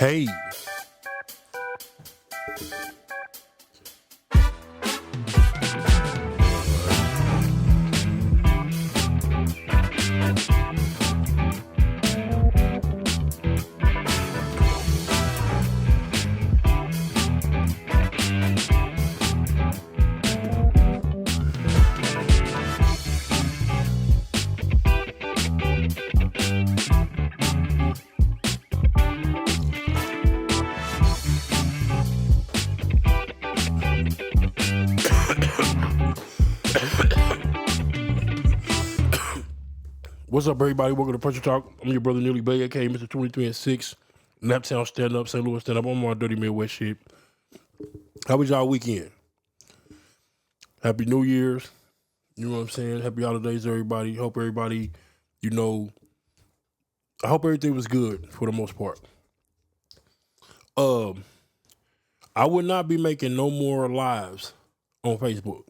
Hey, what's up, everybody? Welcome to Pressure Talk. I'm your brother, Nearly Bay, aka Mr. 23 and 6. Naptown stand up, St. Louis stand up. I'm on my Dirty Midwest shit. How was y'all weekend? Happy New Year's. You know what I'm saying? Happy holidays, everybody. Hope everybody, I hope everything was good for the most part. Um, I would not be making no more lives on Facebook.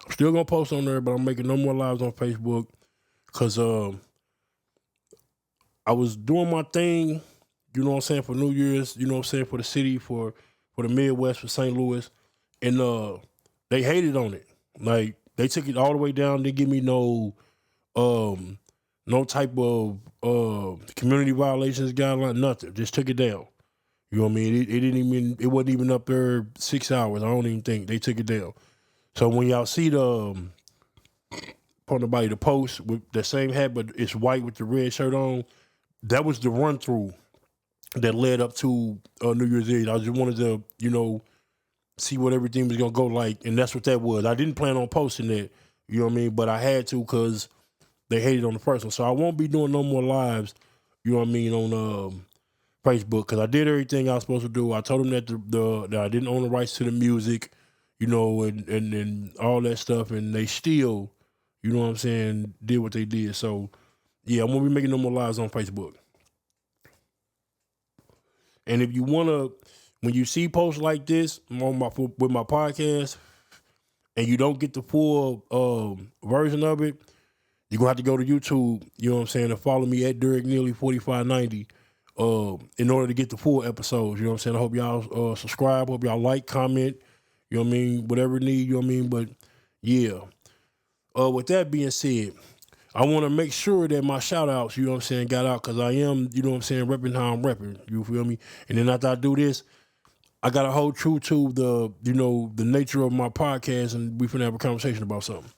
I'm still gonna post on there, but I'm making no more lives on Facebook because I was doing my thing, you know what I'm saying, for New Year's, you know what I'm saying, for the city, for the Midwest, for St. Louis, and they hated on it. Like they took it all the way down, didn't give me no type of community violations guideline, nothing. Just took it down. You know what I mean? It wasn't even up there 6 hours. I don't even think they took it down. So when y'all see the post with the same hat, but it's white with the red shirt on, that was the run through that led up to New Year's Eve. I just wanted to, see what everything was gonna go like, and that's what that was. I didn't plan on posting that, you know what I mean, but I had to because they hated on the first one. So I won't be doing no more lives, you know what I mean, on Facebook because I did everything I was supposed to do. I told them that that I didn't own the rights to the music, and all that stuff, and they still, you know what I'm saying, did what they did. So yeah, I won't be making no more lives on Facebook. And if you wanna, when you see posts like this with my podcast, and you don't get the full version of it, you're gonna have to go to YouTube. You know what I'm saying, and follow me at Derek Neely 4590 in order to get the full episodes. You know what I'm saying. I hope y'all subscribe. Hope y'all like, comment. You know what I mean. Whatever you need. You know what I mean. But yeah. With that being said, I want to make sure that my shout outs, you know what I'm saying, got out because I am, you know what I'm saying, repping how I'm repping. You feel me? And then after I do this, I got to hold true to the nature of my podcast, and we finna have a conversation about something.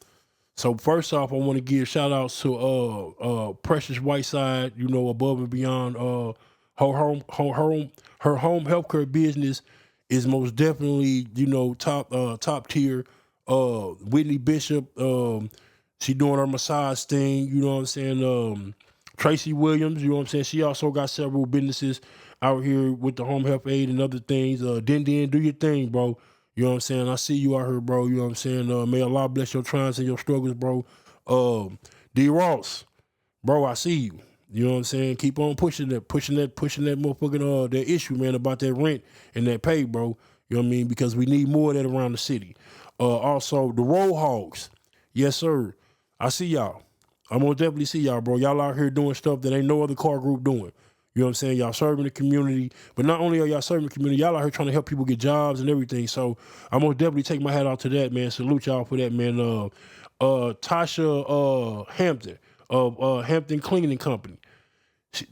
So first off, I want to give shout outs to Precious Whiteside, above and beyond her home healthcare business is most definitely, top tier. Whitney Bishop, she doing her massage thing, you know what I'm saying? Tracy Williams, you know what I'm saying? She also got several businesses out here with the home health aid and other things. Den, do your thing, bro. You know what I'm saying? I see you out here, bro. You know what I'm saying? May Allah bless your triumphs and your struggles, bro. D. Ross, bro, I see you. You know what I'm saying? Keep on pushing that motherfucking that issue, man, about that rent and that pay, bro. You know what I mean? Because we need more of that around the city. Also, the Road Hogs. Yes, sir. I see y'all. I'm gonna definitely see y'all, bro. Y'all out here doing stuff that ain't no other car group doing. You know what I'm saying? Y'all serving the community. But not only are y'all serving the community, y'all out here trying to help people get jobs and everything. So I'm gonna definitely take my hat out to that, man. Salute y'all for that, man. Tasha Hampton of Hampton Cleaning Company.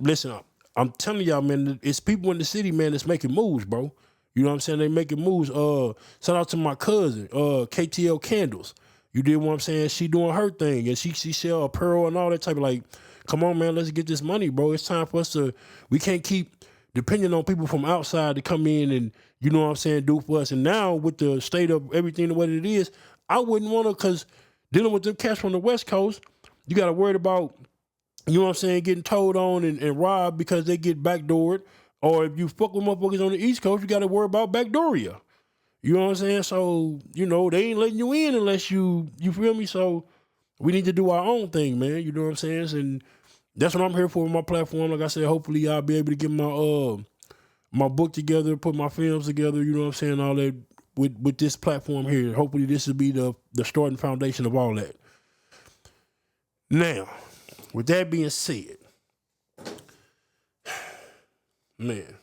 Listen, I'm telling y'all, man, it's people in the city, man, that's making moves, bro. You know what I'm saying? They making moves. Shout out to my cousin, KTL Candles. You did what I'm saying? She doing her thing, and she sell apparel and all that type of, like, come on, man, let's get this money, bro. It's time for us to, we can't keep depending on people from outside to come in and, you know what I'm saying, do for us. And now with the state of everything the way that it is, I wouldn't want to, because dealing with them cats from the West Coast, you got to worry about, you know what I'm saying, getting told on and robbed because they get backdoored. Or if you fuck with motherfuckers on the East Coast, you got to worry about backdooria. You know what I'm saying? So, they ain't letting you in unless you feel me? So we need to do our own thing, man. You know what I'm saying? And that's what I'm here for with my platform. Like I said, hopefully I'll be able to get my book together, put my films together, you know what I'm saying, all that with this platform here. Hopefully this will be the starting foundation of all that. Now, with that being said, man,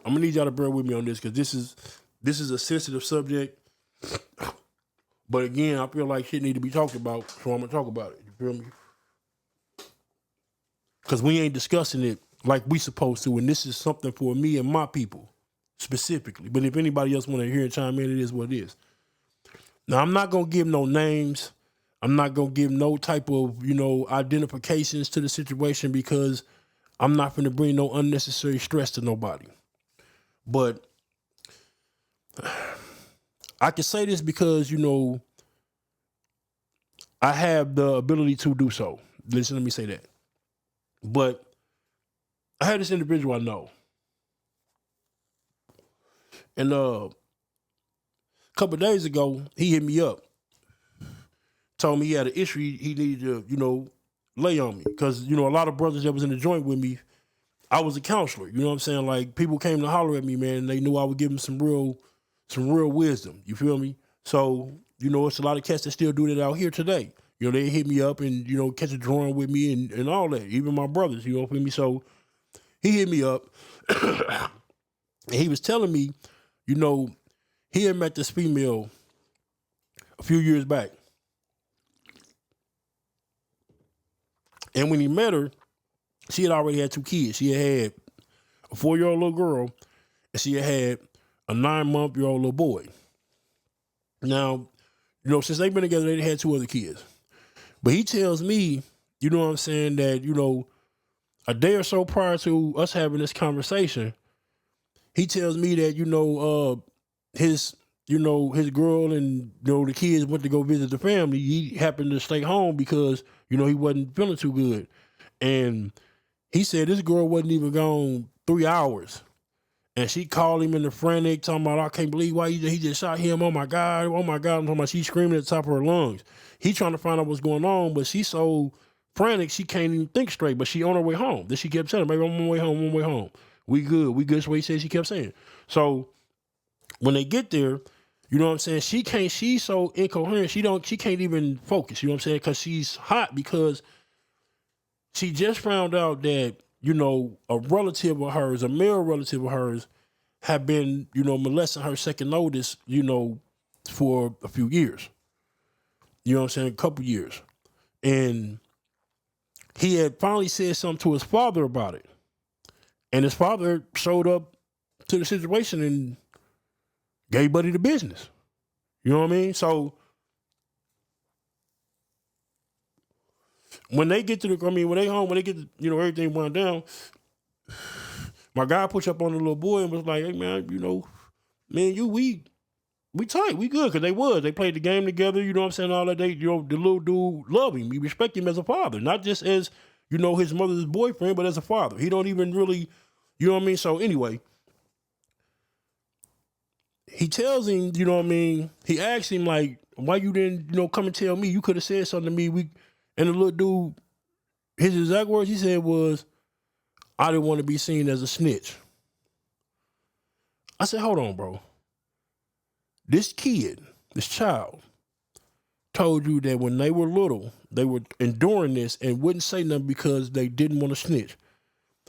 I'm gonna need y'all to bear with me on this because this is a sensitive subject. But again, I feel like shit need to be talked about, so I'm gonna talk about it. You feel me? Because we ain't discussing it like we supposed to, and this is something for me and my people specifically. But if anybody else want to hear and chime in, it is what it is. Now, I'm not gonna give no names. I'm not gonna give no type of identifications to the situation because I'm not gonna bring no unnecessary stress to nobody. But I can say this because I have the ability to do so. Listen, let me say that. But I had this individual I know. And a couple of days ago, he hit me up. Told me he had an issue he needed to, lay on me. Because, a lot of brothers that was in the joint with me, I was a counselor. You know what I'm saying? Like, people came to holler at me, man, and they knew I would give them some real wisdom. You feel me? So, it's a lot of cats that still do that out here today. They hit me up and, catch a drawing with me and all that. Even my brothers, feel me? So he hit me up and he was telling me, he had met this female a few years back. And when he met her, she had already had 2 kids. She had a 4-year-old little girl and she had a 9-month-old little boy. Now, since they've been together, they had 2 other kids. But he tells me, that, a day or so prior to us having this conversation, he tells me that, his girl and, the kids went to go visit the family. He happened to stay home because, he wasn't feeling too good. And he said this girl wasn't even gone 3 hours. And she called him in the frantic, talking about, I can't believe why he just shot him. Oh my God. I'm talking about she's screaming at the top of her lungs. He trying to find out what's going on, but she's so frantic she can't even think straight. But she on her way home. Then she kept telling him, baby, I'm on my way home, We good. That's what he said she kept saying. So when they get there, she's so incoherent, she can't even focus, because she's hot because she just found out that, a relative of hers, a male relative of hers, have been, molesting her second notice, for a few years. A couple years. And he had finally said something to his father about it. And his father showed up to the situation and gave Buddy the business. You know what I mean? So when they get to when they home, when they get to, everything went down, my guy pushed up on the little boy and was like, hey man, we tight, we good. Cause they played the game together, all that. They, the little dude love him. We respect him as a father, not just as, his mother's boyfriend, but as a father. He don't even really, So anyway, he tells him, he asks him like, why you didn't, come and tell me? You could have said something to me. And the little dude, his exact words he said was, I didn't want to be seen as a snitch. I said, hold on, bro. This child, told you that when they were little, they were enduring this and wouldn't say nothing because they didn't want to snitch.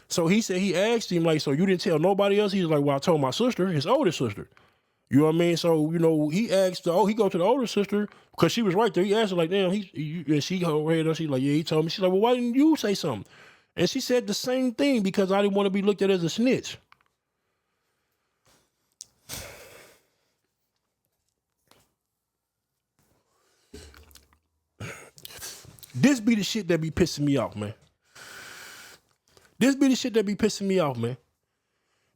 So he said, he asked him, like, so you didn't tell nobody else? He was like, well, I told my sister, his older sister. You know what I mean? So, he asked, he go to the older sister because she was right there. He asked her like, damn, and she her head up. She's like, yeah, he told me. She's like, well, why didn't you say something? And she said the same thing because I didn't want to be looked at as a snitch. This be the shit that be pissing me off, man.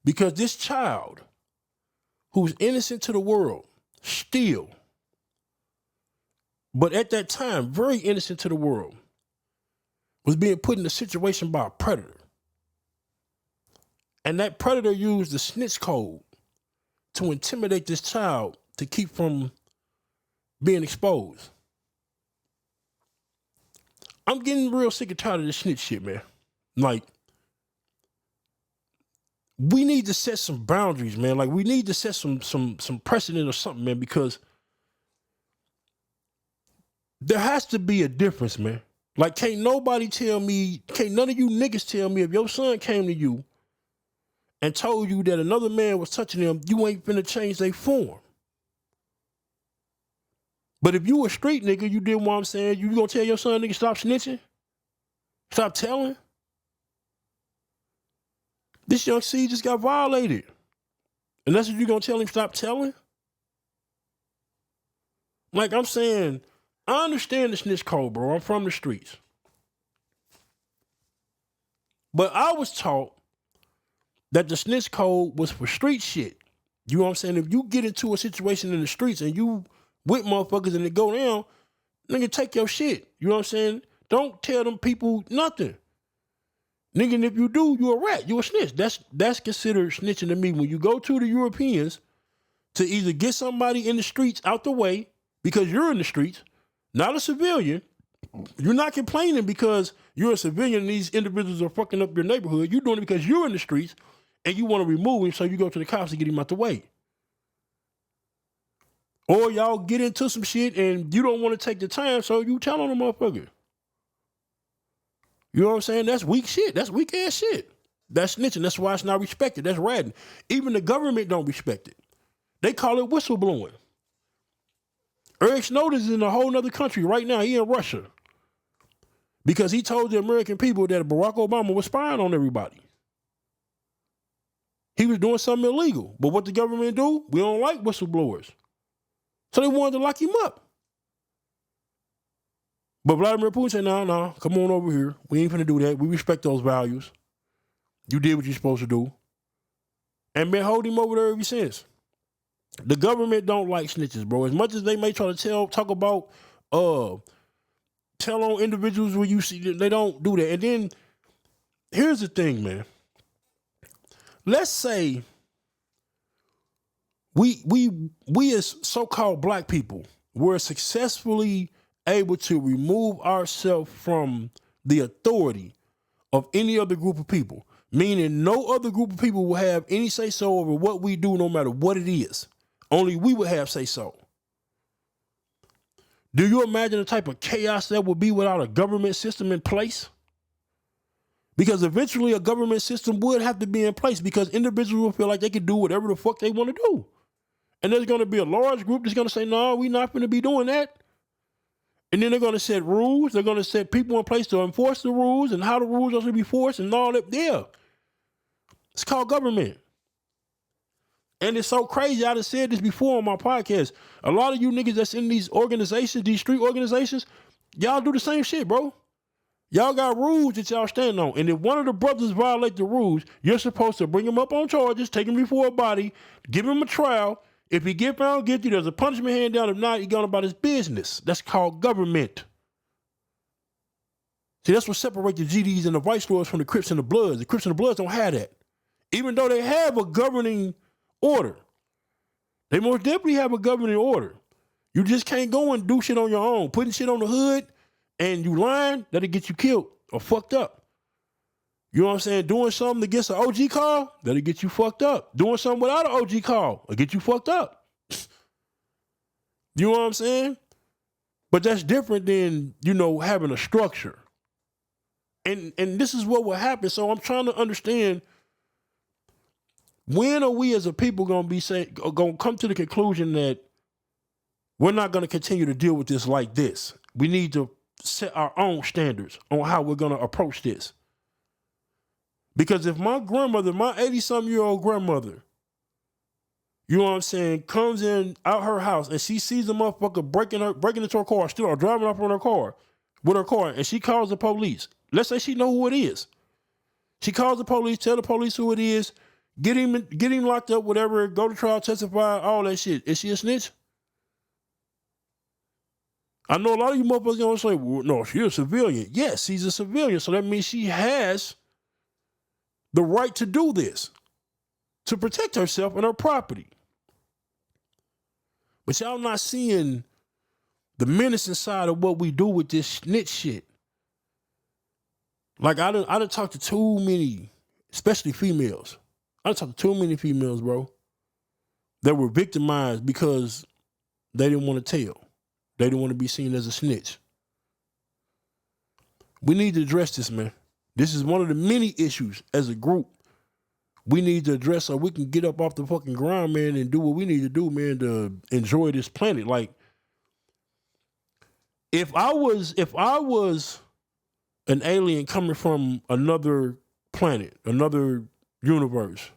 Because this child, who's innocent to the world, still, but at that time, very innocent to the world, was being put in a situation by a predator. And that predator used the snitch code to intimidate this child to keep from being exposed. I'm getting real sick and tired of this snitch shit, man. Like, we need to set some boundaries, man. Like, we need to set some precedent or something, man, because there has to be a difference, man. Like, can't none of you niggas tell me if your son came to you and told you that another man was touching them, you ain't finna change their form. But if you a street nigga, you did what I'm saying, you gonna tell your son, nigga, stop snitching? Stop telling? This young C just got violated. And that's what you gonna tell him, stop telling? Like I'm saying, I understand the snitch code, bro. I'm from the streets. But I was taught that the snitch code was for street shit. You know what I'm saying? If you get into a situation in the streets and you with motherfuckers and it go down, nigga, take your shit. You know what I'm saying? Don't tell them people nothing. Nigga, and if you do, you a rat. You a snitch. That's considered snitching to me. When you go to the Europeans to either get somebody in the streets out the way because you're in the streets, not a civilian. You're not complaining because you're a civilian and these individuals are fucking up your neighborhood. You're doing it because you're in the streets and you want to remove him, so you go to the cops to get him out the way. Or y'all get into some shit and you don't want to take the time, so you tell on the motherfucker. You know what I'm saying? That's weak shit. That's weak ass shit. That's snitching. That's why it's not respected. That's ratting. Even the government don't respect it. They call it whistleblowing. Eric Snowden is in a whole nother country right now. He in Russia. Because he told the American people that Barack Obama was spying on everybody. He was doing something illegal. But what the government do? We don't like whistleblowers. So they wanted to lock him up. But Vladimir Putin said, no, come on over here. We ain't finna do that. We respect those values. You did what you're supposed to do. And been holding him over there ever since. The government don't like snitches, bro. As much as they may try to talk about, tell on individuals where you see, they don't do that. And then, here's the thing, man. Let's say we as so-called black people were successfully able to remove ourselves from the authority of any other group of people, meaning no other group of people will have any say-so over what we do, no matter what it is. Only we would have say-so. Do you imagine the type of chaos that would be without a government system in place? Because eventually a government system would have to be in place because individuals will feel like they can do whatever the fuck they want to do. And there's going to be a large group that's going to say, no, we're not going to be doing that. And then they're going to set rules. They're going to set people in place to enforce the rules and how the rules are to be enforced and all that. Yeah. It's called government. And it's so crazy. I done said this before on my podcast. A lot of you niggas that's in these organizations, these street organizations, y'all do the same shit, bro. Y'all got rules that y'all stand on. And if one of the brothers violate the rules, you're supposed to bring him up on charges, take him before a body, give him a trial. If he get found guilty, there's a punishment hand down. If not, he gone about his business. That's called government. See, that's what separates the GDs and the Vice Lords from the Crips and the Bloods. The Crips and the Bloods don't have that. Even though they have a governing order. They most definitely have a governing order. You just can't go and do shit on your own. Putting shit on the hood and you lying, that'll get you killed or fucked up. You know what I'm saying? Doing something against an OG call, that'll get you fucked up. Doing something without an OG call, will get you fucked up. You know what I'm saying? But that's different than, having a structure. And this is what will happen. So I'm trying to understand, when are we as a people going to come to the conclusion that we're not going to continue to deal with this like this? We need to set our own standards on how we're going to approach this. Because if my grandmother, my 80-something-year-old grandmother, you know what I'm saying, comes in out her house and she sees a motherfucker breaking into her car, still or driving off on her car with her car, and she calls the police. Let's say she know who it is. She calls the police, tell the police who it is, get him locked up, whatever, go to trial, testify, all that shit. Is she a snitch? I know a lot of you motherfuckers gonna say, well, no, she's a civilian. Yes, she's a civilian. So that means she has the right to do this, to protect herself and her property. But y'all not seeing the menacing side of what we do with this snitch shit. Like I done talked to too many, especially females. I done talked to too many females, bro, that were victimized because they didn't want to tell. They didn't want to be seen as a snitch. We need to address this, man. This is one of the many issues as a group we need to address so we can get up off the fucking ground, man, and do what we need to do, man, to enjoy this planet. Like, if I was an alien coming from another planet, another universe,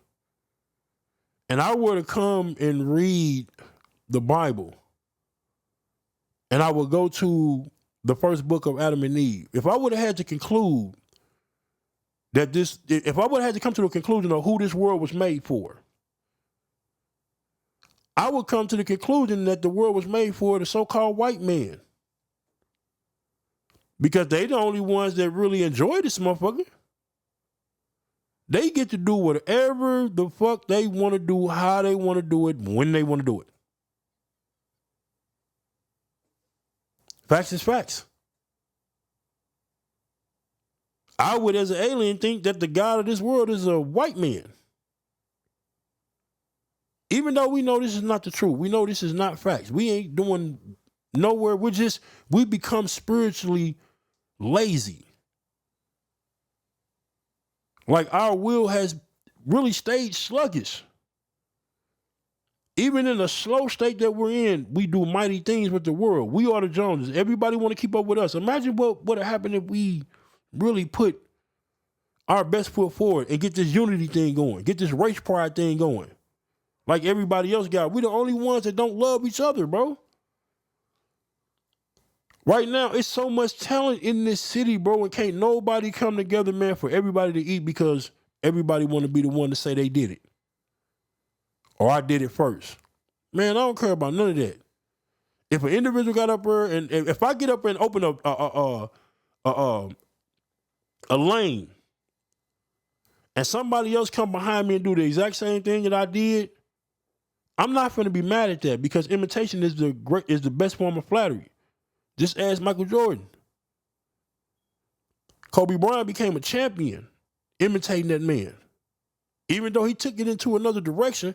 and I were to come and read the Bible, and I would go to the first book of Adam and Eve, if I would have had to conclude that if I would have had to come to the conclusion of who this world was made for, I would come to the conclusion that the world was made for the so-called white man. Because they the only ones that really enjoy this motherfucker. They get to do whatever the fuck they want to do, how they want to do it, when they want to do it. Facts is facts. I would, as an alien, think that the God of this world is a white man. Even though we know this is not the truth. We know this is not facts. We ain't doing nowhere. We become spiritually lazy. Like, our will has really stayed sluggish. Even in the slow state that we're in, we do mighty things with the world. We are the Joneses. Everybody want to keep up with us. Imagine what would have happened if we really put our best foot forward and get this unity thing going, get this race pride thing going. Like everybody else got. We the only ones that don't love each other, bro. Right now, it's so much talent in this city, bro, and can't nobody come together, man, for everybody to eat because everybody want to be the one to say they did it. Or I did it first. Man, I don't care about none of that. If an individual got up there, and if I get up and open up a lane, and somebody else come behind me and do the exact same thing that I did, I'm not going to be mad at that, because imitation is the best form of flattery. Just ask Michael Jordan. Kobe Bryant became a champion imitating that man. Even though he took it into another direction,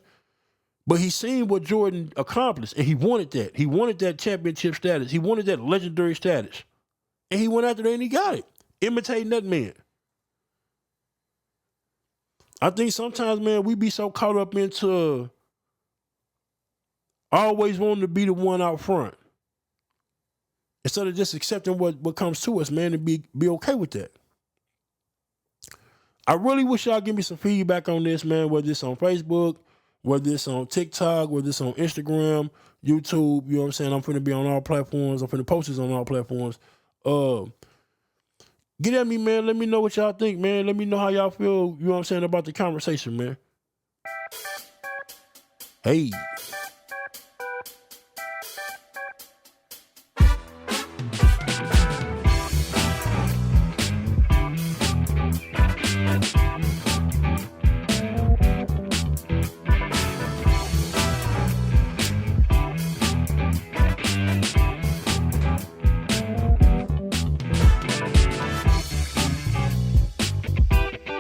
but he seen what Jordan accomplished, and he wanted that. He wanted that championship status. He wanted that legendary status. And he went after that and he got it, imitating that man. I think sometimes, man, we be so caught up into always wanting to be the one out front, instead of just accepting what comes to us, man, and be okay with that. I really wish y'all give me some feedback on this, man, whether it's on Facebook, whether it's on TikTok, whether it's on Instagram, YouTube, you know what I'm saying? I'm finna be on all platforms. I'm finna post this on all platforms. Get at me, man. Let me know what y'all think, man. Let me know how y'all feel, you know what I'm saying, about the conversation, man. Hey.